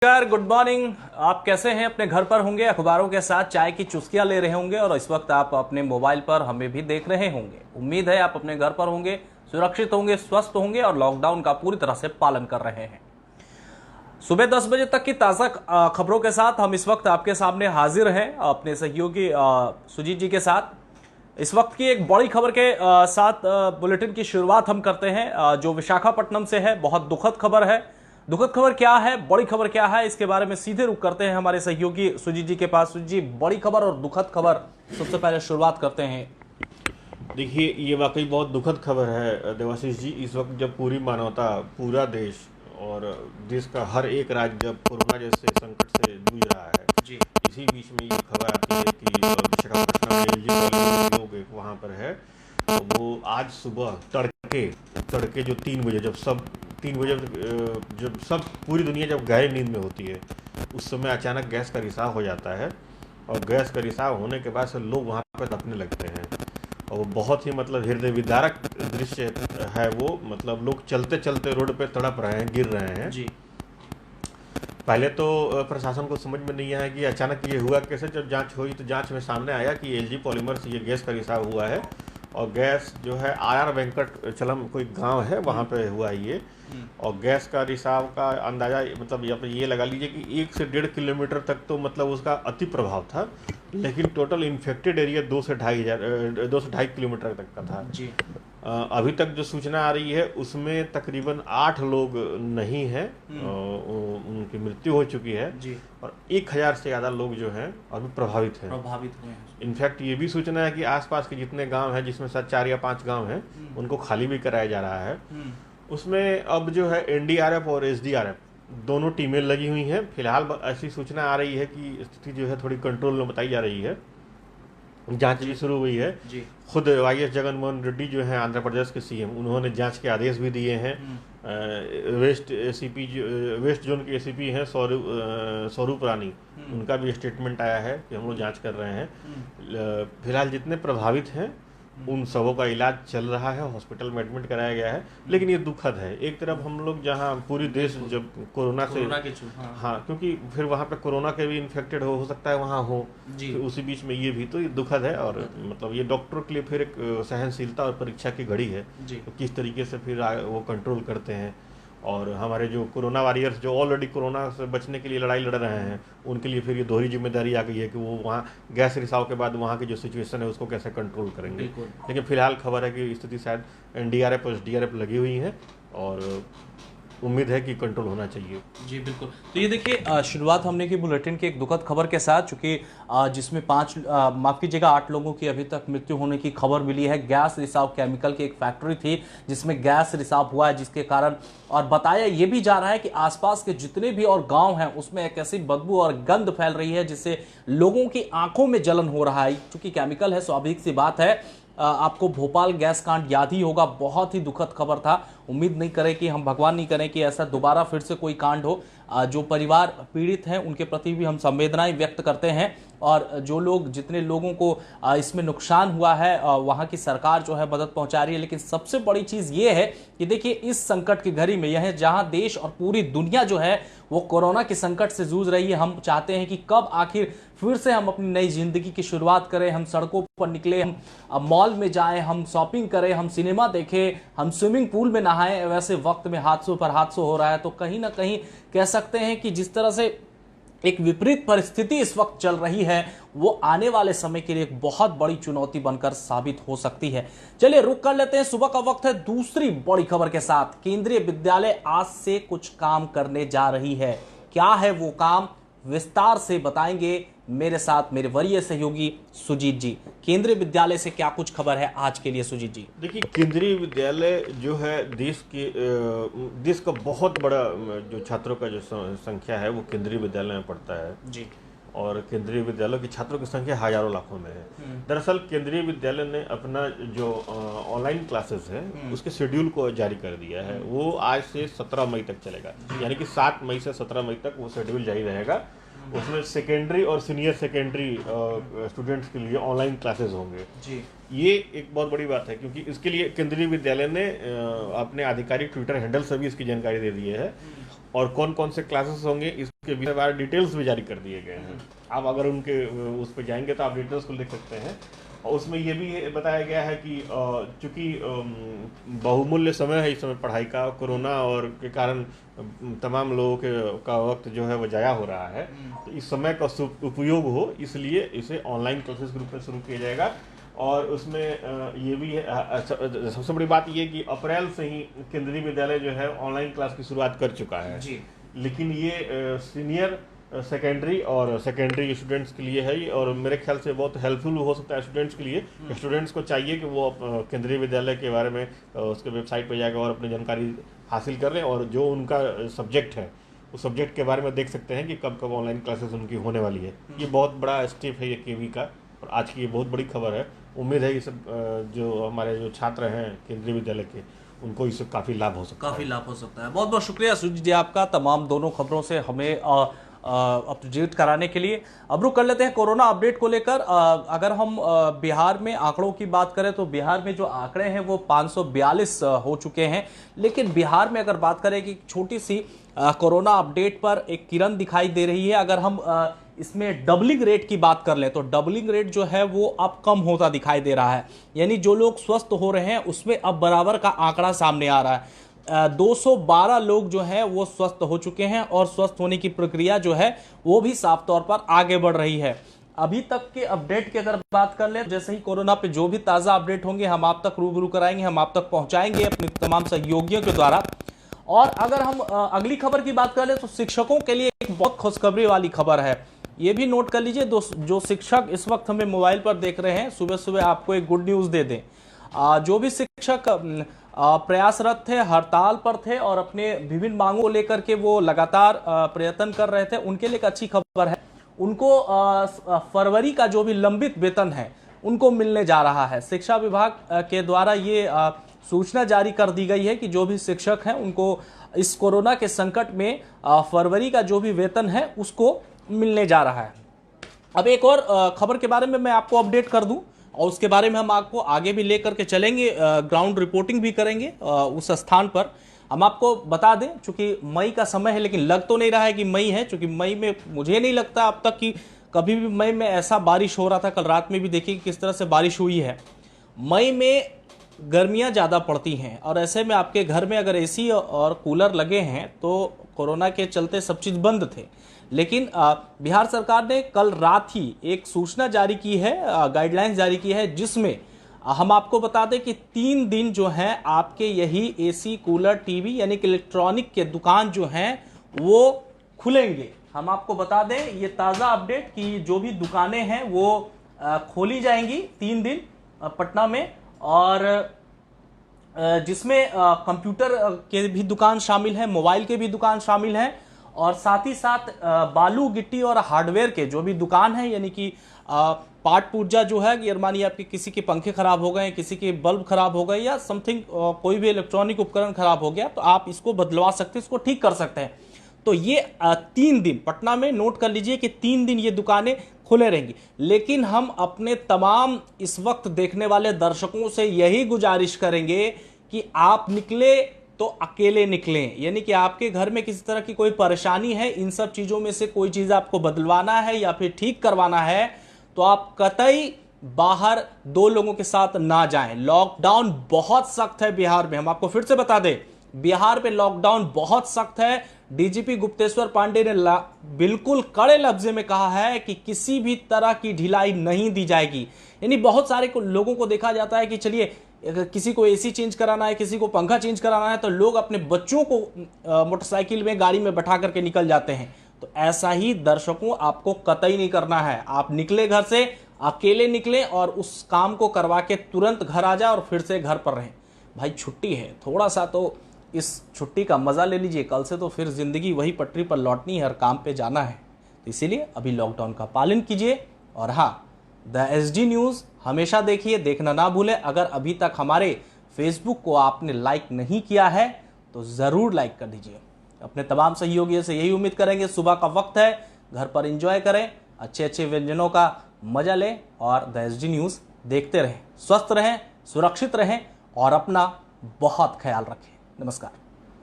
नमस्कार, good morning. आप कैसे हैं? अपने घर पर होंगे, अखबारों के साथ चाय की चुस्कियां ले रहे होंगे और इस वक्त आप अपने मोबाइल पर हमें भी देख रहे होंगे। उम्मीद है आप अपने घर पर होंगे, सुरक्षित होंगे, स्वस्थ होंगे और लॉकडाउन का पूरी तरह से पालन कर रहे हैं। सुबह 10 बजे तक की ताज़ा खबरों के साथ हम इस वक्त आपके सामने हाजिर हैं अपने सहयोगी सुजीत जी के साथ। इस वक्त की एक बड़ी खबर के साथ बुलेटिन की शुरुआत हम करते हैं, जो विशाखापट्टनम से है। बहुत दुखद खबर है। दुखद खबर क्या है, बड़ी खबर क्या है, इसके बारे में सीधे रुख करते हैं हमारे सहयोगी सुजीत जी के पास। सुजीत जी, बड़ी खबर और दुखद खबर, सबसे पहले शुरुआत करते हैं। देखिए, ये वाकई बहुत दुखद खबर है देवाशीष जी। इस वक्त जब पूरी मानवता, पूरा देश और देश का हर एक राज्य जब कोरोना जैसे संकट से जूझ रहा है जी, इसी बीच में ये खबर आती है कि विशाखापट्टनम में एलजी कॉलेज लोग एक वहाँ पर है। तो वो आज सुबह तड़के तड़के जो 3 बजे, जब सब 3 बजे जब सब पूरी दुनिया जब गहरी नींद में होती है, उस समय अचानक गैस का रिसाव हो जाता है। और गैस का रिसाव होने के बाद से लोग वहाँ पर तड़पने लगते हैं। और वो बहुत ही हृदय विदारक दृश्य है वो। लोग चलते चलते रोड पे तड़प रहे हैं, गिर रहे हैं जी। पहले तो प्रशासन को समझ में नहीं आया कि अचानक ये हुआ कैसे। जब जांच हुई तो जांच में सामने आया कि एलजी पॉलीमर्स ये गैस का रिसाव हुआ है। और गैस जो है आर वेंकट चलम कोई गांव है वहाँ पे हुआ है ये। और गैस का रिसाव का अंदाजा ये लगा लीजिए कि 1 से 1.5 किलोमीटर तक तो उसका अति प्रभाव था। लेकिन टोटल इन्फेक्टेड एरिया 2 से 2.5 किलोमीटर तक का था जी। अभी तक जो सूचना आ रही है उसमें तकरीबन 8 लोग नहीं हैं, उनकी मृत्यु हो चुकी है जी। और 1000 से ज़्यादा लोग जो हैं अभी प्रभावित हुए हैं। इनफैक्ट ये भी सूचना है कि आसपास के जितने गांव हैं, जिसमें शायद 4 या 5 गांव हैं, उनको खाली भी कराया जा रहा है। उसमें अब जो है एनडीआरएफ और एसडीआरएफ दोनों टीमें लगी हुई हैं। फिलहाल ऐसी सूचना आ रही है कि स्थिति जो है थोड़ी कंट्रोल में बताई जा रही है। जांच भी शुरू हुई है। जी। खुद वाईएस जगनमोहन रेड्डी जो हैं आंध्र प्रदेश के सीएम, उन्होंने जांच के आदेश भी दिए हैं। वेस्ट जोन के एसीपी हैं स्वरूप रानी, उनका भी स्टेटमेंट आया है कि हम लोग जांच कर रहे हैं। फिलहाल जितने प्रभावित हैं उन सबों का इलाज चल रहा है, हॉस्पिटल में एडमिट कराया गया है। लेकिन ये दुखद है। एक तरफ हम लोग जहाँ पूरी देश जब कोरोना से हाँ, क्योंकि फिर वहाँ पे कोरोना के भी इन्फेक्टेड हो सकता है वहाँ हो, फिर उसी बीच में ये भी, तो ये दुखद है। और ये डॉक्टरों के लिए फिर एक सहनशीलता और परीक्षा की घड़ी है, तो किस तरीके से फिर वो कंट्रोल करते हैं। और हमारे जो कोरोना वॉरियर्स जो ऑलरेडी कोरोना से बचने के लिए लड़ाई लड़ रहे हैं, उनके लिए फिर ये दोहरी जिम्मेदारी आ गई है कि वो वहाँ गैस रिसाव के बाद वहाँ की जो सिचुएशन है उसको कैसे कंट्रोल करेंगे। लेकिन फिलहाल खबर है कि स्थिति शायद एनडीआरएफ और एसडीआरएफ लगी हुई है और उम्मीद है कि कंट्रोल होना चाहिए। जी बिल्कुल। तो ये देखिए, शुरुआत हमने की बुलेटिन की एक दुखद खबर के साथ, चूंकि जिसमें 8 लोगों की अभी तक मृत्यु होने की खबर मिली है। गैस रिसाव केमिकल की एक फैक्ट्री थी जिसमें गैस रिसाव हुआ है, जिसके कारण और बताया ये भी जा रहा है कि आसपास के जितने भी और गांव हैं उसमें एक ऐसी बदबू और गंध फैल रही है जिससे लोगों की आंखों में जलन हो रहा है। चूंकि केमिकल है, स्वाभाविक सी बात है। आपको भोपाल गैस कांड याद ही होगा, बहुत ही दुखद खबर था। उम्मीद नहीं करें कि हम, भगवान नहीं करें कि ऐसा दोबारा फिर से कोई कांड हो। जो परिवार पीड़ित हैं उनके प्रति भी हम संवेदनाएं व्यक्त करते हैं। और जो लोग, जितने लोगों को इसमें नुकसान हुआ है, वहाँ की सरकार जो है मदद पहुंचा रही है। लेकिन सबसे बड़ी चीज़ ये है कि देखिए, इस संकट की घड़ी में यह जहाँ देश और पूरी दुनिया जो है वो कोरोना के संकट से जूझ रही है, हम चाहते हैं कि कब आखिर फिर से हम अपनी नई जिंदगी की शुरुआत करें, हम सड़कों पर निकले, हम मॉल में जाएं, हम शॉपिंग करें, हम सिनेमा देखें, हम स्विमिंग पूल में नहाएं। वैसे वक्त में हादसों पर हादसों हो रहा है। तो कहीं ना कहीं कह सकते हैं कि जिस तरह से एक विपरीत परिस्थिति इस वक्त चल रही है, वो आने वाले समय के लिए एक बहुत बड़ी चुनौती बनकर साबित हो सकती है। चलिए रुक कर लेते हैं, सुबह का वक्त है दूसरी बड़ी खबर के साथ। केंद्रीय विद्यालय आज से कुछ काम करने जा रही है। क्या है वो काम, विस्तार से बताएंगे मेरे साथ मेरे वरीय सहयोगी सुजीत जी। केंद्रीय विद्यालय से क्या कुछ खबर है आज के लिए सुजीत जी? देखिए, केंद्रीय विद्यालय जो है देश का बहुत बड़ा जो छात्रों का जो संख्या है वो केंद्रीय विद्यालय में पढ़ता है जी। और केंद्रीय विद्यालयों की छात्रों की संख्या हजारों लाखों में है। दरअसल केंद्रीय विद्यालय ने अपना जो ऑनलाइन क्लासेस है उसके शेड्यूल को जारी कर दिया है। वो आज से 17 मई तक चलेगा, यानी कि 7 मई से 17 मई तक वो शेड्यूल जारी रहेगा। उसमें सेकेंडरी और सीनियर सेकेंडरी स्टूडेंट्स के लिए ऑनलाइन क्लासेस होंगे जी। ये एक बहुत बड़ी बात है, क्योंकि इसके लिए केंद्रीय विद्यालय ने अपने आधिकारिक ट्विटर हैंडल से भी इसकी जानकारी दे दी है। और कौन कौन से क्लासेस होंगे इसके विषय में डिटेल्स भी जारी कर दिए गए हैं। आप अगर उनके उस पर जाएंगे तो आप डिटेल्स को देख सकते हैं। और उसमें ये भी बताया गया है कि चूंकि बहुमूल्य समय है इस समय पढ़ाई का, कोरोना और के कारण तमाम लोगों का वक्त जो है वो जाया हो रहा है, तो इस समय का उपयोग हो इसलिए इसे ऑनलाइन क्लासेस के रूप में शुरू किया जाएगा। और उसमें ये भी है, सबसे बड़ी बात ये कि अप्रैल से ही केंद्रीय विद्यालय जो है ऑनलाइन क्लास की शुरुआत कर चुका है जी। लेकिन ये सीनियर सेकेंडरी और सेकेंडरी स्टूडेंट्स के लिए है, और मेरे ख्याल से बहुत हेल्पफुल हो सकता है स्टूडेंट्स के लिए। स्टूडेंट्स को चाहिए कि वो केंद्रीय विद्यालय के बारे में उसके वेबसाइट पर जाकर और अपनी जानकारी हासिल कर लें, और जो उनका सब्जेक्ट है उस सब्जेक्ट के बारे में देख सकते हैं कि कब कब ऑनलाइन क्लासेस उनकी होने वाली है। ये बहुत बड़ा स्टेप है ये केवी का, और आज की ये बहुत बड़ी खबर है। उम्मीद है कि सब जो हमारे जो छात्र हैं केंद्रीय विद्यालय के, उनको इससे काफ़ी लाभ हो सकता है। काफ़ी लाभ हो सकता है। बहुत बहुत शुक्रिया सुजीत जी आपका, तमाम दोनों खबरों से हमें अप टू डेट कराने के लिए। अब रुक कर लेते हैं कोरोना अपडेट को लेकर। अगर हम बिहार में आंकड़ों की बात करें तो बिहार में जो आंकड़े हैं वो 542 हो चुके हैं। लेकिन बिहार में अगर बात करें कि छोटी सी कोरोना अपडेट पर एक किरण दिखाई दे रही है। अगर हम इसमें डबलिंग रेट की बात कर लें तो डबलिंग रेट जो है वो अब कम होता दिखाई दे रहा है, यानी जो लोग स्वस्थ हो रहे हैं उसमें अब बराबर का आंकड़ा सामने आ रहा है। 212 लोग जो हैं वो स्वस्थ हो चुके हैं, और स्वस्थ होने की प्रक्रिया जो है वो भी साफ तौर पर आगे बढ़ रही है। अभी तक के अपडेट की अगर बात कर ले, जैसे ही कोरोना पे जो भी ताज़ा अपडेट होंगे हम आप तक रूबरू कराएंगे, हम आप तक पहुंचाएंगे अपने तमाम सहयोगियों के द्वारा। और अगर हम अगली खबर की बात कर ले तो शिक्षकों के लिए एक बहुत खुशखबरी वाली खबर है। ये भी नोट कर लीजिए, जो शिक्षक इस वक्त हमें मोबाइल पर देख रहे हैं, सुबह सुबह आपको एक गुड न्यूज़ दे दें। जो भी शिक्षक प्रयासरत थे, हड़ताल पर थे और अपने विभिन्न मांगों को लेकर के वो लगातार प्रयत्न कर रहे थे, उनके लिए एक अच्छी खबर है। उनको फरवरी का जो भी लंबित वेतन है उनको मिलने जा रहा है। शिक्षा विभाग के द्वारा ये सूचना जारी कर दी गई है कि जो भी शिक्षक हैं उनको इस कोरोना के संकट में फरवरी का जो भी वेतन है उसको मिलने जा रहा है। अब एक और खबर के बारे में मैं आपको अपडेट कर दूं, और उसके बारे में हम आपको आगे भी लेकर के चलेंगे, ग्राउंड रिपोर्टिंग भी करेंगे उस स्थान पर। हम आपको बता दें, चूंकि मई का समय है, लेकिन लग तो नहीं रहा है कि मई है, चूंकि मई में मुझे नहीं लगता अब तक कि कभी भी मई में ऐसा बारिश हो रहा था। कल रात में भी देखिए किस तरह से बारिश हुई है। मई में गर्मियां ज़्यादा पड़ती हैं, और ऐसे में आपके घर में अगर एसी और कूलर लगे हैं तो कोरोना के चलते सब चीज़ बंद थे। लेकिन बिहार सरकार ने कल रात ही एक सूचना जारी की है, गाइडलाइंस जारी की है, जिसमें हम आपको बता दें कि 3 दिन जो हैं आपके यही एसी कूलर टीवी यानी कि इलेक्ट्रॉनिक के दुकान जो हैं वो खुलेंगे। हम आपको बता दें ये ताज़ा अपडेट कि जो भी दुकानें हैं वो खोली जाएंगी 3 दिन पटना में, और जिसमें कंप्यूटर के भी दुकान शामिल है, मोबाइल के भी दुकान शामिल हैं, और साथ ही साथ बालू गिट्टी और हार्डवेयर के जो भी दुकान है, यानी कि पार्ट पुर्जा जो है, यार मानिए आपके किसी के पंखे खराब हो गए, किसी के बल्ब खराब हो गए, या समथिंग कोई भी इलेक्ट्रॉनिक उपकरण खराब हो गया तो आप इसको बदलवा सकते हैं, इसको ठीक कर सकते हैं। तो ये 3 दिन पटना में नोट कर लीजिए कि 3 दिन ये दुकानें खुले रहेंगी। लेकिन हम अपने तमाम इस वक्त देखने वाले दर्शकों से यही गुजारिश करेंगे कि आप निकले तो अकेले निकलें, यानी कि आपके घर में किसी तरह की कोई परेशानी है, इन सब चीज़ों में से कोई चीज़ आपको बदलवाना है या फिर ठीक करवाना है, तो आप कतई बाहर 2 लोगों के साथ ना जाएं। लॉकडाउन बहुत सख्त है बिहार में, हम आपको फिर से बता दें, बिहार में लॉकडाउन बहुत सख्त है। डीजीपी गुप्तेश्वर पांडे ने बिल्कुल कड़े लफ्ज़ में कहा है कि किसी भी तरह की ढिलाई नहीं दी जाएगी। यानी बहुत सारे लोगों को देखा जाता है कि चलिए किसी को एसी चेंज कराना है, किसी को पंखा चेंज कराना है, तो लोग अपने बच्चों को मोटरसाइकिल में, गाड़ी में बैठा करके निकल जाते हैं। तो ऐसा ही दर्शकों आपको कतई नहीं करना है। आप निकले घर से, अकेले निकलें और उस काम को करवा के तुरंत घर आ जाए और फिर से घर पर रहें। भाई छुट्टी है, थोड़ा सा तो इस छुट्टी का मज़ा ले लीजिए। कल से तो फिर ज़िंदगी वही पटरी पर लौटनी है, हर काम पे जाना है। तो इसीलिए अभी लॉकडाउन का पालन कीजिए। और हाँ, द एसडी न्यूज़ हमेशा देखिए, देखना ना भूलें। अगर अभी तक हमारे फेसबुक को आपने लाइक नहीं किया है तो ज़रूर लाइक कर दीजिए। अपने तमाम सहयोगियों से यही उम्मीद करेंगे, सुबह का वक्त है, घर पर एंजॉय करें, अच्छे अच्छे व्यंजनों का मजा लें और द एसडी न्यूज़ देखते रहें। स्वस्थ रहें, सुरक्षित रहें और अपना बहुत ख्याल रखें। नमस्कार।